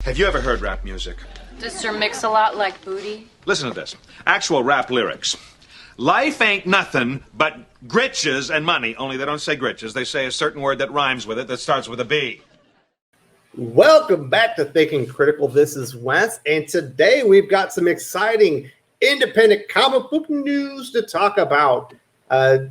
Have you ever heard rap music? Does Sir Mix-a-Lot like booty? Listen to this. Actual rap lyrics. Life ain't nothing but gritches and money. Only they don't say gritches. They say a certain word that rhymes with it that starts with a B. Welcome back to Thinking Critical. This is Wes, and today we've got some exciting independent comic book news to talk about. I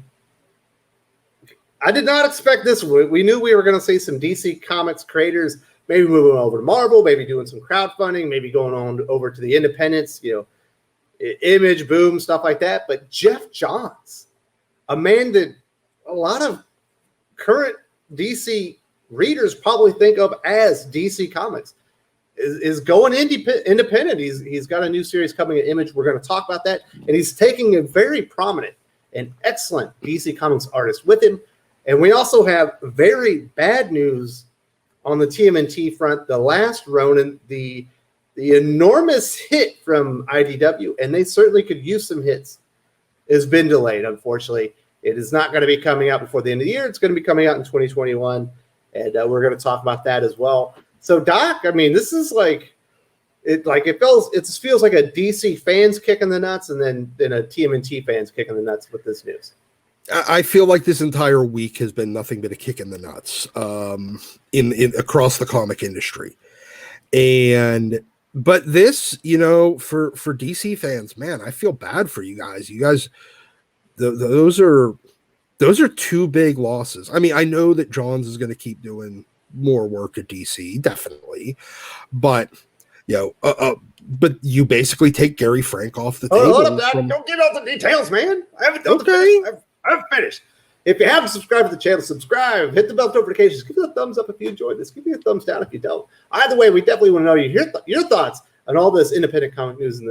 did not expect this. We knew we were going to see some DC Comics creators maybe moving over to Marvel, maybe doing some crowdfunding, maybe going on over to the independents, Image, Boom, stuff like that. But Geoff Johns, a man that a lot of current DC readers probably think of as DC Comics, is going independent. He's got a new series coming at Image. We're going to talk about that. And he's taking a very prominent and excellent DC Comics artist with him. And we also have very bad news on the TMNT front. The Last Ronin, the enormous hit from IDW, and they certainly could use some hits, has been delayed, unfortunately. It is not going to be coming out before the end of the year. It's going to be coming out in 2021, and we're going to talk about that as well. So, Doc, I mean, this is it feels like a DC fans kicking the nuts, and then a TMNT fans kicking the nuts with this news. I feel like this entire week has been nothing but a kick in the nuts in across the comic industry. But this, for DC fans, man, I feel bad for you guys. You guys, those are two big losses. I mean, I know that Johns is going to keep doing more work at DC, definitely, but but you basically take Gary Frank off the table. Hold up, Doc. Don't give out the details, man. I haven't done I've finished. If you haven't subscribed to the channel, subscribe. Hit the bell notifications. Give it a thumbs up if you enjoyed this. Give me a thumbs down if you don't. Either way, we definitely want to know your thoughts on all this independent comic news in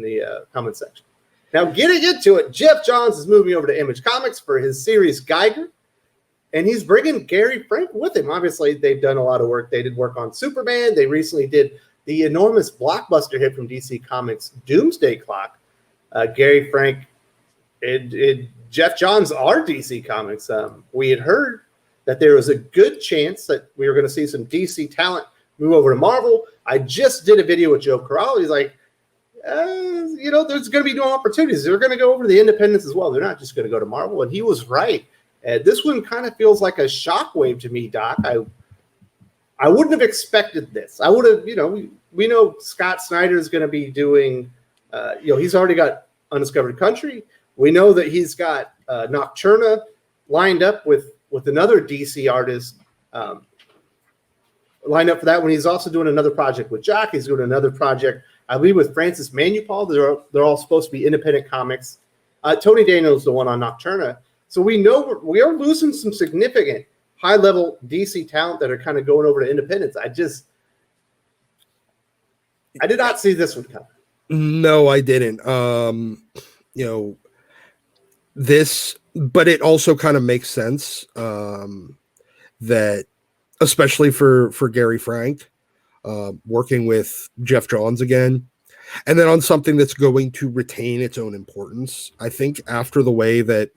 the comment section. Now, getting into it, Geoff Johns is moving over to Image Comics for his series Geiger, and he's bringing Gary Frank with him. Obviously, they've done a lot of work. They did work on Superman. They recently did the enormous blockbuster hit from DC Comics, Doomsday Clock. Gary Frank and Geoff Johns are DC Comics. We had heard that there was a good chance that we were going to see some DC talent move over to Marvel. I just did a video with Joe Corral. He's like, there's going to be new opportunities. They're going to go over to the independents as well. They're not just going to go to Marvel. And he was right. This one kind of feels like a shockwave to me, Doc. I wouldn't have expected this. I would have, we know Scott Snyder is going to be doing, he's already got Undiscovered Country. We know that he's got Nocturna lined up with another DC artist lined up for that one. He's also doing another project with Jock. He's doing another project, I believe, with Francis Manupal. They're all supposed to be independent comics. Tony Daniel's the one on Nocturna. So we know we are losing some significant high-level DC talent that are kind of going over to independence. I did not see this one coming. No, I didn't. But it also kind of makes sense that, especially for Gary Frank, working with Geoff Johns again, and then on something that's going to retain its own importance. I think after the way that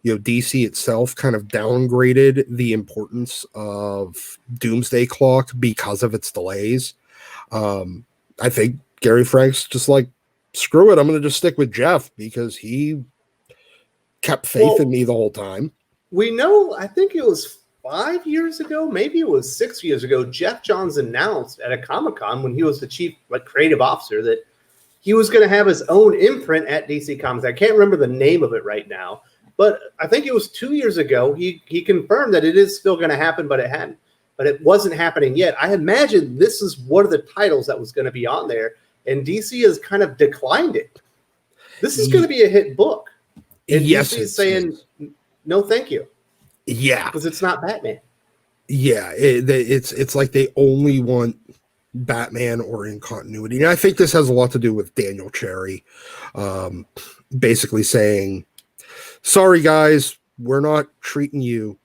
DC itself kind of downgraded the importance of Doomsday Clock because of its delays, I think Gary Frank's just like, screw it, I'm going to just stick with Geoff because he kept faith in me the whole time. We know, I think it was 5 years ago, maybe it was 6 years ago, Geoff Johns announced at a Comic-Con when he was the chief creative officer that he was going to have his own imprint at DC Comics. I can't remember the name of it right now, but I think it was 2 years ago. He confirmed that it is still going to happen, but it wasn't happening yet. I imagine this is one of the titles that was going to be on there, and DC has kind of declined it. This is going to be a hit book. And yes, DC is saying, no, thank you. Yeah. Because it's not Batman. Yeah, it's like they only want Batman or in continuity. And I think this has a lot to do with Daniel Cherry basically saying, sorry, guys, we're not treating you.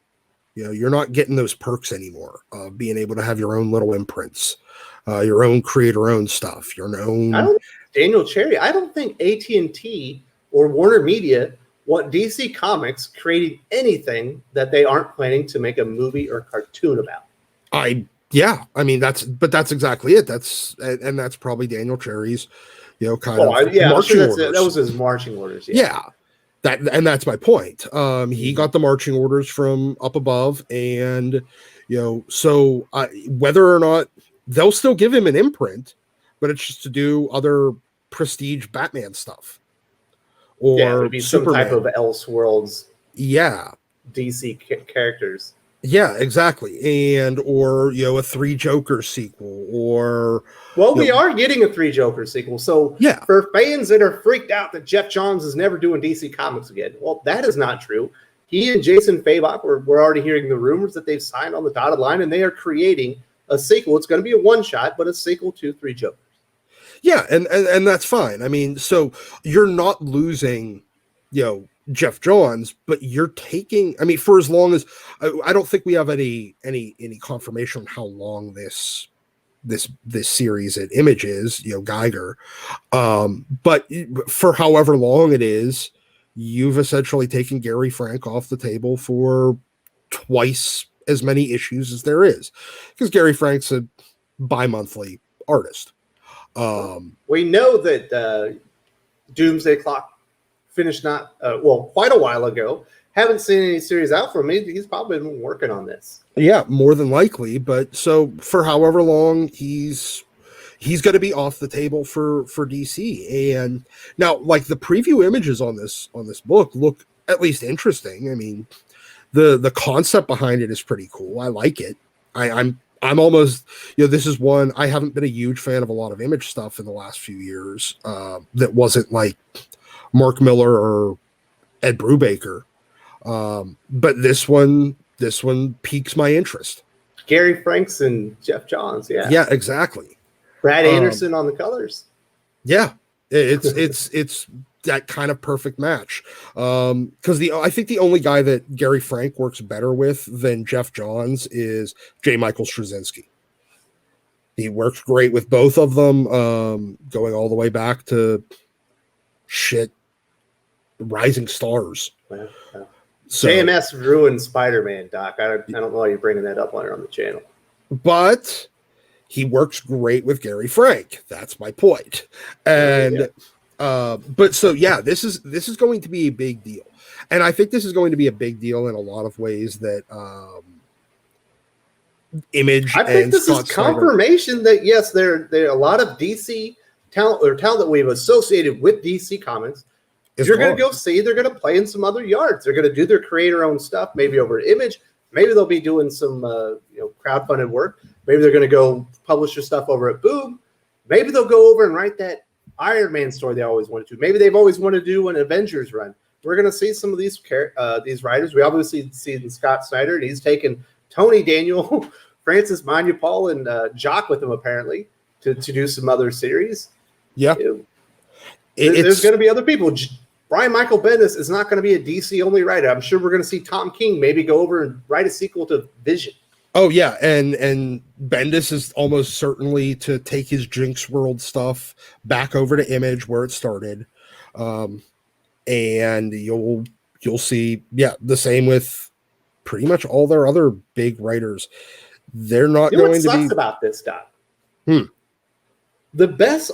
You're not getting those perks anymore. Being able to have your own little imprints, your own creator-owned stuff, your own. Daniel Cherry, I don't think AT&T or Warner Media want DC Comics creating anything that they aren't planning to make a movie or cartoon about. I Yeah, I mean that's exactly it. That's probably Daniel Cherry's, kind of yeah, I'm marching sure orders. that was his marching orders. Yeah, that's my point. He got the marching orders from up above, and so whether or not they'll still give him an imprint, but it's just to do other prestige Batman stuff Yeah, it or would be Superman. some type of Elseworlds Yeah. DC characters. Yeah, exactly. And or a Three Jokers sequel or We are getting a Three Jokers sequel. So yeah. For fans that are freaked out that Geoff Johns is never doing DC Comics again, well, that is not true. He and Jason Fabok, we're already hearing the rumors that they've signed on the dotted line, and they are creating a sequel. It's going to be a one-shot, but a sequel to Three Jokers. Yeah, and that's fine. I mean, so you're not losing, Geoff Johns, but you're taking. I mean, for as long as I don't think we have any confirmation on how long this series at Image is, Geiger. But for however long it is, you've essentially taken Gary Frank off the table for twice as many issues as there is, because Gary Frank's a bi-monthly artist. We know that Doomsday Clock finished quite a while ago. Haven't seen any series out from him. He's probably been working on this. Yeah, more than likely. But so for however long, he's going to be off the table for DC. And now, like, the preview images on this book look at least interesting. I mean, the concept behind it is pretty cool. I like it. I'm almost, this is one, I haven't been a huge fan of a lot of Image stuff in the last few years that wasn't like Mark Miller or Ed Brubaker. But this one piques my interest. Gary Franks and Geoff Johns, yeah. Yeah, exactly. Brad Anderson on the colors. Yeah, it's that kind of perfect match. Because I think the only guy that Gary Frank works better with than Geoff Johns is J. Michael Straczynski. He works great with both of them, going all the way back to Rising Stars. Wow. So, JMS ruined Spider-Man, Doc. I don't know why you're bringing that up while you're on the channel. But he works great with Gary Frank. That's my point. And but so yeah, this is going to be a big deal, and I think this is going to be a big deal in a lot of ways. That Image. I think this is confirmation that yes, there are a lot of DC talent or talent that we've associated with DC Comics. You're going to go see. They're going to play in some other yards. They're going to do their creator-owned stuff, maybe over at Image. Maybe they'll be doing some crowdfunded work. Maybe they're going to go publish their stuff over at Boom. Maybe they'll go over and write that Iron Man story they always wanted to. Maybe they've always wanted to do an Avengers run. We're going to see some of these writers. We obviously see Scott Snyder, and he's taken Tony Daniel, Francis Manupal, and Jock with him apparently to do some other series. Yeah, there's going to be other people. Brian Michael Bendis is not going to be a DC only writer. I'm sure we're going to see Tom King maybe go over and write a sequel to Vision. Oh yeah, and Bendis is almost certainly to take his Jinx World stuff back over to Image where it started, and you'll see the same with pretty much all their other big writers. They're not going what to be. Sucks about this, Doc? The best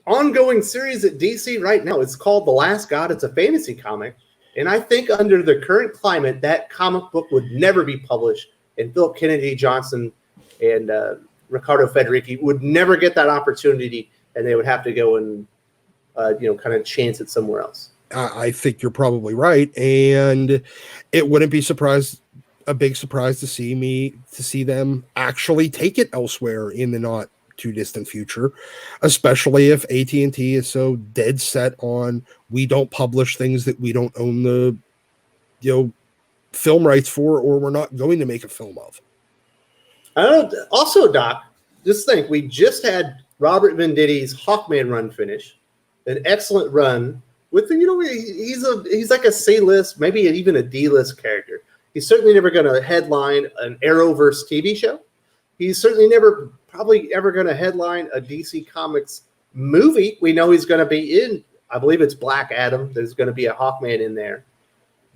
ongoing series at DC right now is called The Last God. It's a fantasy comic, and I think under the current climate, that comic book would never be published. And Philip Kennedy Johnson and Ricardo Federici would never get that opportunity, and they would have to go and kind of chance it somewhere else. I think you're probably right, and it wouldn't be a big surprise to see them actually take it elsewhere in the not too distant future, especially if AT&T is so dead set on we don't publish things that we don't own the film rights for, or we're not going to make a film of. Also, Doc, just think, we just had Robert Venditti's Hawkman run finish, an excellent run with he's like a C-list, maybe even a D-list character. He's certainly never going to headline an Arrowverse TV show. He's certainly probably ever going to headline a DC Comics movie. We know he's going to be in, I believe it's Black Adam. There's going to be a Hawkman in there.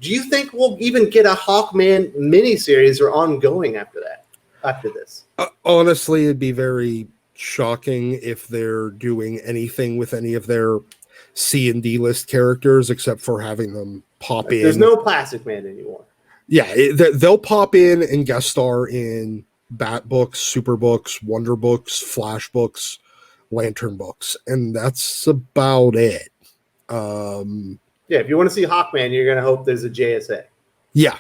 Do you think we'll even get a Hawkman miniseries or ongoing after that? after this. Honestly, it'd be very shocking if they're doing anything with any of their C and D list characters except for having them pop in. There's no Plastic Man anymore. Yeah, they'll pop in and guest star in Bat books, Super books, Wonder books, Flash books, Lantern books, and that's about it. Yeah, if you want to see Hawkman, you're going to hope there's a JSA. Yeah,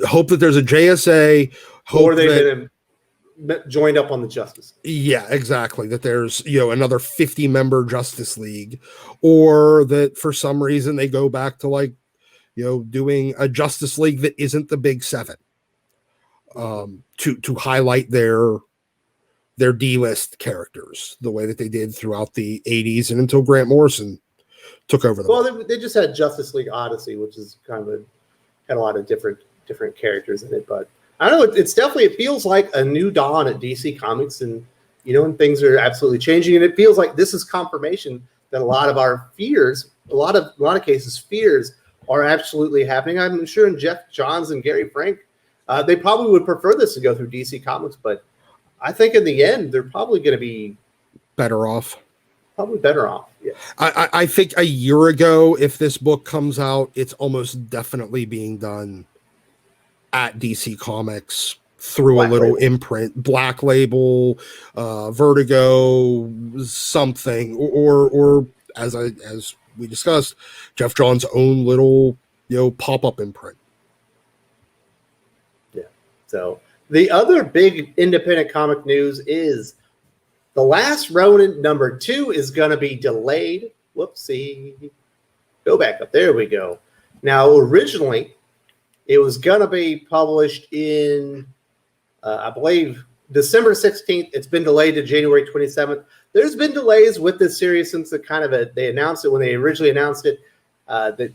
hope that there's a JSA. Or they've been joined up on the Justice League. Yeah, exactly. That there's another 50-member Justice League, or that for some reason they go back to like doing a Justice League that isn't the Big Seven, to highlight their D-list characters the way that they did throughout the 80s and until Grant Morrison took over the. Well, they just had Justice League Odyssey, which is kind of had a lot of different characters in it, but I don't know. It feels like a new dawn at DC Comics, and and things are absolutely changing, and it feels like this is confirmation that a lot of our fears, a lot of cases, fears are absolutely happening. I'm sure in Geoff Johns and Gary Frank, they probably would prefer this to go through DC Comics, but I think in the end they're probably going to be better off. Probably better off. Yeah. I think a year ago, if this book comes out, it's almost definitely being done at DC Comics through Black a little label. Imprint, Black Label, Vertigo, something, or as we discussed, Geoff Johns' own little pop-up imprint. Yeah. So the other big independent comic news is The Last Ronin #2 is going to be delayed. Whoopsie. Go back up. There we go. Now, originally, it was going to be published in, I believe, December 16th. It's been delayed to January 27th. There's been delays with this series since they announced it when they originally announced it.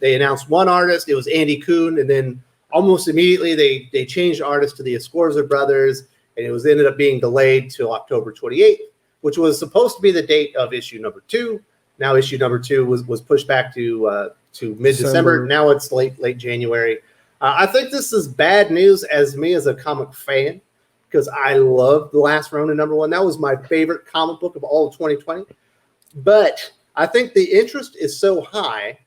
They announced one artist. It was Andy Kuhn, and then almost immediately they changed artists to the Escorza brothers, and it ended up being delayed till October 28th, which was supposed to be the date of issue #2. Now issue #2 was pushed back to mid-December. Now it's late January. I think this is bad news as a comic fan, because I love The Last Ronin #1. That was my favorite comic book of all of 2020. But I think the interest is so high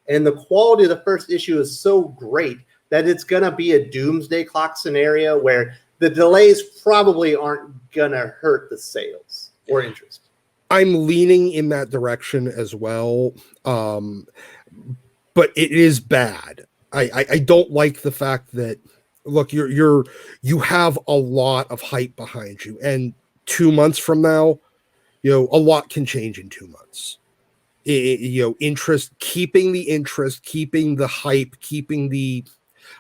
and the quality of the first issue is so great that it's going to be a Doomsday Clock scenario where the delays probably aren't going to hurt the sales or interest. I'm leaning in that direction as well. But it is bad. I don't like the fact that, look, you have a lot of hype behind you, and 2 months from now, a lot can change in 2 months. Interest, keeping the hype, keeping the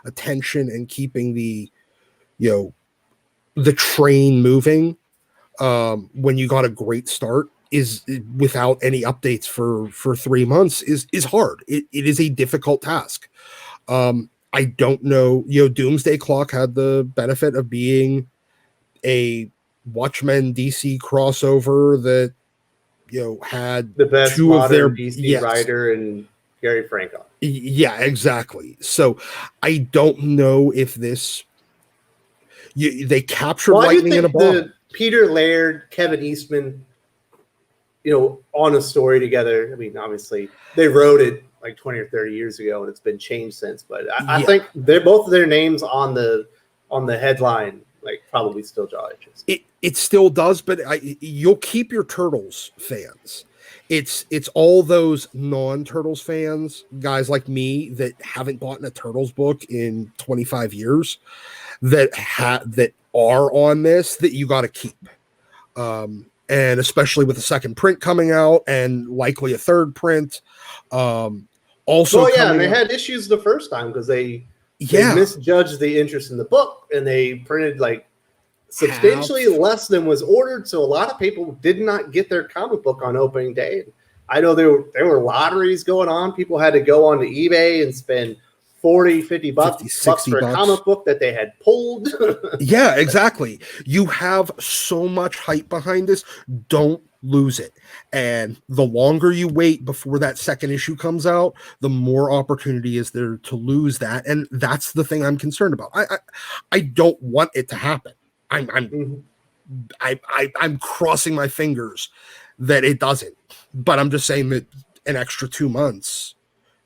attention, and keeping the train moving. When you got a great start is without any updates for 3 months is hard. It is a difficult task. I don't know. Doomsday Clock had the benefit of being a Watchmen DC crossover that had the best two of their DC writer and Gary Frank on. Yeah, exactly. So I don't know if this they captured lightning in a bottle. Peter Laird, Kevin Eastman, on a story together. I mean, obviously they wrote it like 20 or 30 years ago, and it's been changed since. But I think they're both of their names on the headline, like, probably still draw interest. It still does, but you'll keep your Turtles fans. It's all those non-Turtles fans, guys like me that haven't bought a Turtles book in 25 years, that are on this that you got to keep. And especially with the second print coming out and likely a third print. Also, and they had issues the first time because they misjudged the interest in the book, and they printed like substantially less than was ordered. So a lot of people did not get their comic book on opening day. I know there were lotteries going on. People had to go onto eBay and spend $40, $50 for a comic book that they had pulled. Yeah, exactly. You have so much hype behind this. Don't lose it. And the longer you wait before that second issue comes out, the more opportunity is there to lose that. And that's the thing I'm concerned about. I don't want it to happen. I'm I'm crossing my fingers that it doesn't. But I'm just saying that an extra 2 months,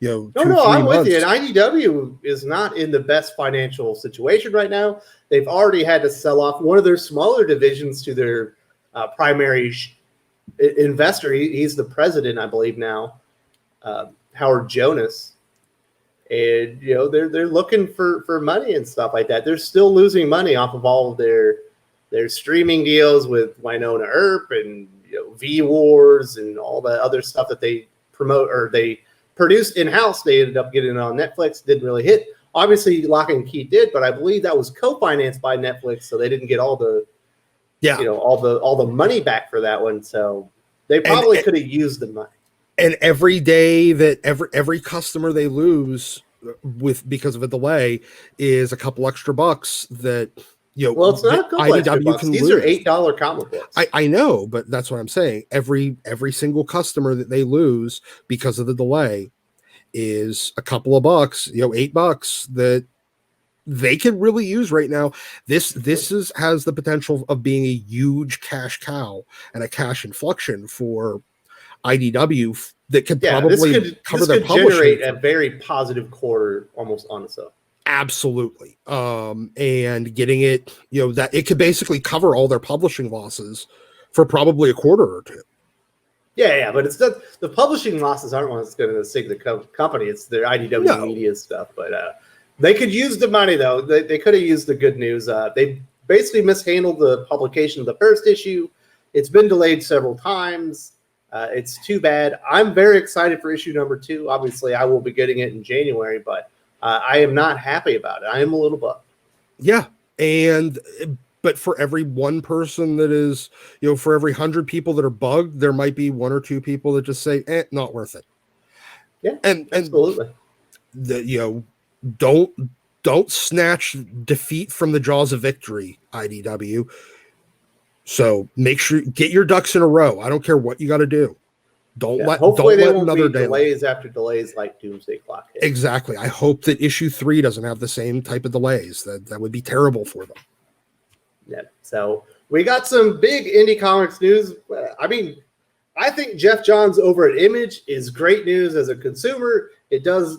No, 3 I'm with months. you. And IDW is not in the best financial situation right now. They've already had to sell off one of their smaller divisions to their primary investor. He's the president, I believe now, Howard Jonas. And they're looking for money and stuff like that. They're still losing money off of all of their streaming deals with Winona Earp and V Wars and all the other stuff that they promote or they produced in-house. They ended up getting it on Netflix. Didn't really hit. Obviously, Lock and Key did, but I believe that was co-financed by Netflix, so they didn't get all the all the money back for that one. So they probably could have used the money. And every day that every customer they lose because of a delay is a couple extra bucks that well, it's not a couple extra bucks. These are $8 comic books. I know, but that's what I'm saying. Every single customer that they lose because of the delay is a couple of bucks, $8 that they can really use right now. This has the potential of being a huge cash cow and a cash inflection for IDW that could probably cover their publishing. Generate a very positive quarter almost on its own. Absolutely. And getting it, that it could basically cover all their publishing losses for probably a quarter or two. Yeah, but it's not, the publishing losses aren't what's going to sink the company. It's their IDW media stuff. But they could use the money, though. They could have used the good news. They basically mishandled the publication of the first issue. It's been delayed several times. It's too bad. I'm very excited for issue number 2. Obviously, I will be getting it in January, but I am not happy about it. I am a little bummed. Yeah, but for every one person that is, for every 100 people that are bugged, there might be 1 or 2 people that just say, not worth it. Yeah, absolutely. Don't snatch defeat from the jaws of victory, IDW. So make sure get your ducks in a row. I don't care what you got to do. Hopefully there won't be delays after delays like Doomsday Clock. Exactly. I hope that issue 3 doesn't have the same type of delays. That would be terrible for them. Yeah. So we got some big indie comics news. I mean, I think Geoff Johns over at Image is great news as a consumer. It does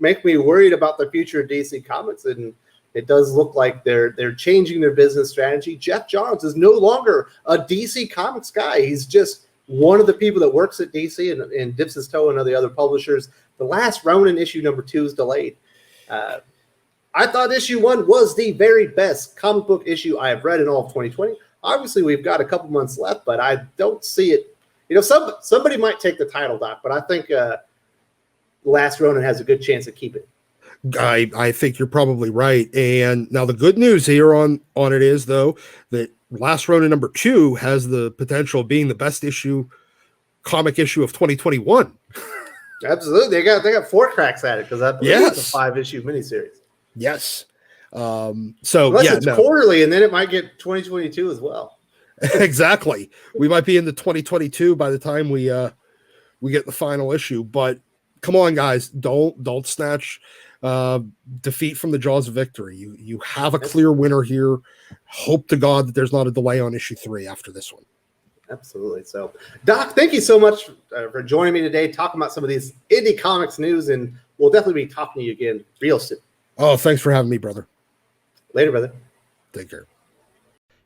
make me worried about the future of DC Comics, and it does look like they're changing their business strategy. Geoff Johns is no longer a DC Comics guy. He's just one of the people that works at DC and dips his toe into the other publishers. The Last Ronin issue number 2 is delayed. I thought issue 1 was the very best comic book issue I have read in all of 2020. Obviously, we've got a couple months left, but I don't see it. Somebody might take the title, Doc, but I think Last Ronin has a good chance of keeping it. I think you're probably right. And now the good news here on it is, though, that Last Ronin number 2 has the potential of being the best comic issue of 2021. Absolutely. They got 4 cracks at it because I believe it's a 5-issue miniseries. Yes. Unless it's quarterly, and then it might get 2022 as well. Exactly. We might be into 2022 by the time we get the final issue. But come on, guys, don't snatch defeat from the jaws of victory. You have a clear winner here. Hope to God that there's not a delay on issue 3 after this one. Absolutely. So, Doc, thank you so much for joining me today, talking about some of these indie comics news, and we'll definitely be talking to you again real soon. Oh, thanks for having me, brother. Later, brother. Take care.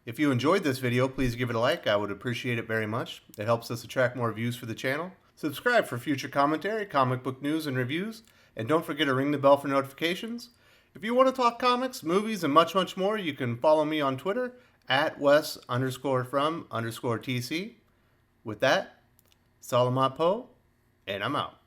If you enjoyed this video, please give it a like. I would appreciate it very much. It helps us attract more views for the channel. Subscribe for future commentary, comic book news, and reviews. And don't forget to ring the bell for notifications. If you want to talk comics, movies, and much, much more, you can follow me on Twitter at Wes_from_TC. With that, Salamat Po, and I'm out.